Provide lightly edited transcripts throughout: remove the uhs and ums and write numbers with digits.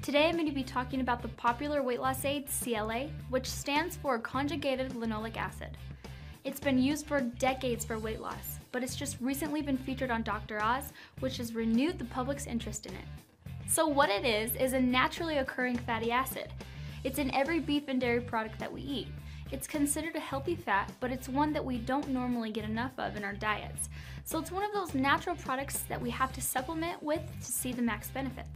Today I'm going to be talking about the popular weight loss aid CLA, which stands for conjugated linoleic acid. It's been used for decades for weight loss, but it's just recently been featured on Dr. Oz, which has renewed the public's interest in it. So what it is a naturally occurring fatty acid. It's in every beef and dairy product that we eat. It's considered a healthy fat, but it's one that we don't normally get enough of in our diets. So it's one of those natural products that we have to supplement with to see the max benefits.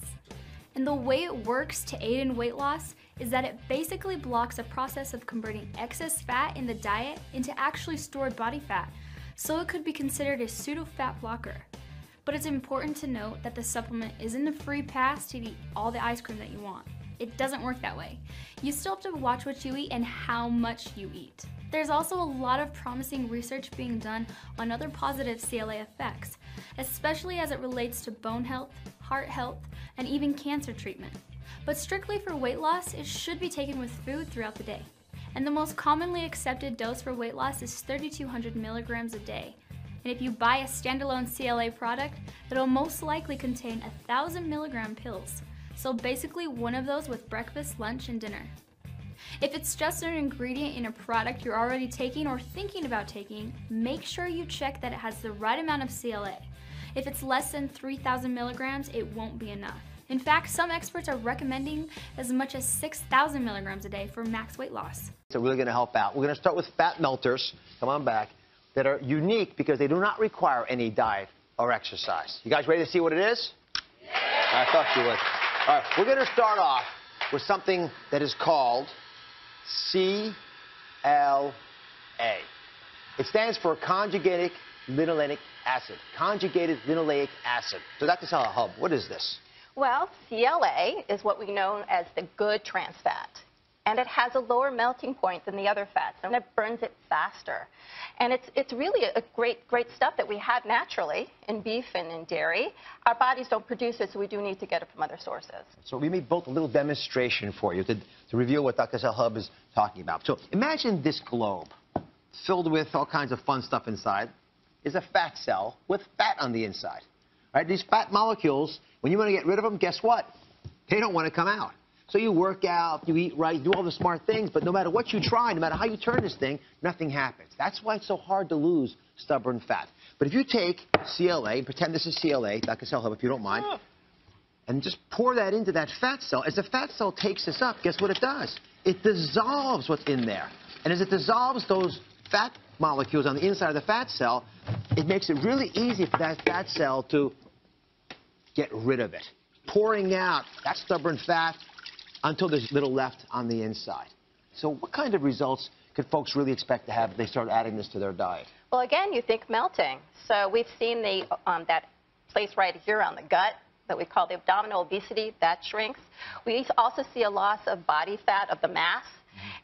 And the way it works to aid in weight loss is that it basically blocks a process of converting excess fat in the diet into actually stored body fat, so it could be considered a pseudo-fat blocker. But it's important to note that the supplement isn't a free pass to eat all the ice cream that you want. It doesn't work that way. You still have to watch what you eat and how much you eat. There's also a lot of promising research being done on other positive CLA effects, especially as it relates to bone health, heart health, and even cancer treatment. But strictly for weight loss, it should be taken with food throughout the day. And the most commonly accepted dose for weight loss is 3,200 milligrams a day. And if you buy a standalone CLA product, it'll most likely contain 1,000 milligram pills. So basically one of those with breakfast, lunch, and dinner. If it's just an ingredient in a product you're already taking or thinking about taking, make sure you check that it has the right amount of CLA. If it's less than 3,000 milligrams, it won't be enough. In fact, some experts are recommending as much as 6,000 milligrams a day for max weight loss. So really going to help out. We're going to start with fat melters, come on back, that are unique because they do not require any diet or exercise. You guys ready to see what it is? Yeah. I thought you would. All right, we're going to start off with something that is called CLA. It stands for conjugated linoleic acid. Conjugated linoleic acid. So Dr. Safflower, what is this? Well, CLA is what we know as the good trans fat. And it has a lower melting point than the other fats, and it burns it faster. And it's really a great stuff that we have naturally in beef and in dairy. Our bodies don't produce it, so we do need to get it from other sources. So we made both a little demonstration for you to reveal what Dr. Safflower is talking about. So imagine this globe filled with all kinds of fun stuff inside is a fat cell with fat on the inside. Right? These fat molecules, when you want to get rid of them, guess what? They don't want to come out. So you work out, you eat right, you do all the smart things, but no matter what you try, no matter how you turn this thing, nothing happens. That's why it's so hard to lose stubborn fat. But if you take CLA, and pretend this is CLA, Dr. Safflower, if you don't mind, and just pour that into that fat cell, as the fat cell takes this up, guess what it does? It dissolves what's in there. And as it dissolves those fat molecules on the inside of the fat cell, it makes it really easy for that fat cell to get rid of it, pouring out that stubborn fat until there's little left on the inside. So what kind of results could folks really expect to have if they start adding this to their diet? Well, again, you think melting. So we've seen that place right here on the gut that we call the abdominal obesity, that shrinks. We also see a loss of body fat of the mass.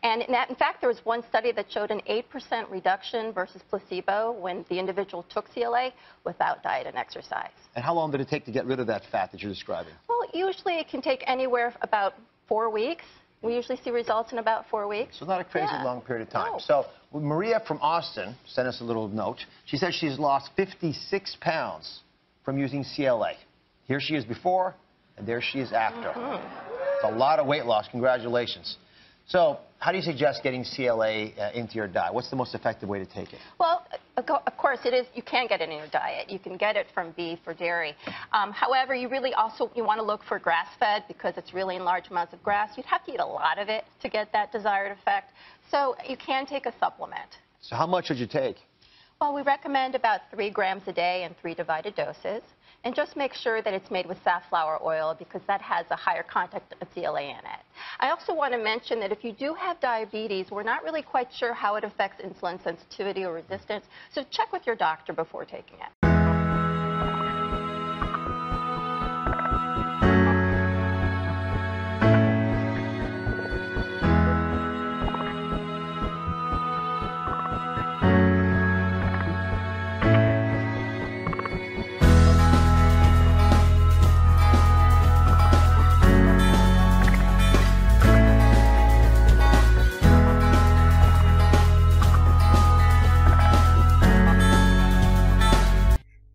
And in fact, there was one study that showed an 8% reduction versus placebo when the individual took CLA without diet and exercise. And how long did it take to get rid of that fat that you're describing? Well, usually it can take anywhere about 4 weeks. We usually see results in about 4 weeks. So not a crazy long period of time. No. So Maria from Austin sent us a little note. She says she's lost 56 pounds from using CLA. Here she is before, and there she is after. It's a lot of weight loss. Congratulations. So how do you suggest getting CLA into your diet? What's the most effective way to take it? Well, of course, you can get it in your diet. You can get it from beef or dairy. However, you really also want to look for grass-fed because it's really in large amounts of grass. You'd have to eat a lot of it to get that desired effect. So you can take a supplement. So how much should you take? Well, we recommend about 3 grams a day in 3 divided doses. And just make sure that it's made with safflower oil because that has a higher content of CLA in it. I also want to mention that if you do have diabetes, we're not really quite sure how it affects insulin sensitivity or resistance, so check with your doctor before taking it.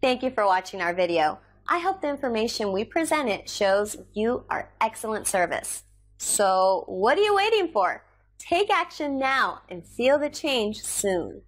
Thank you for watching our video. I hope the information we presented shows you our excellent service. So what are you waiting for? Take action now and feel the change soon.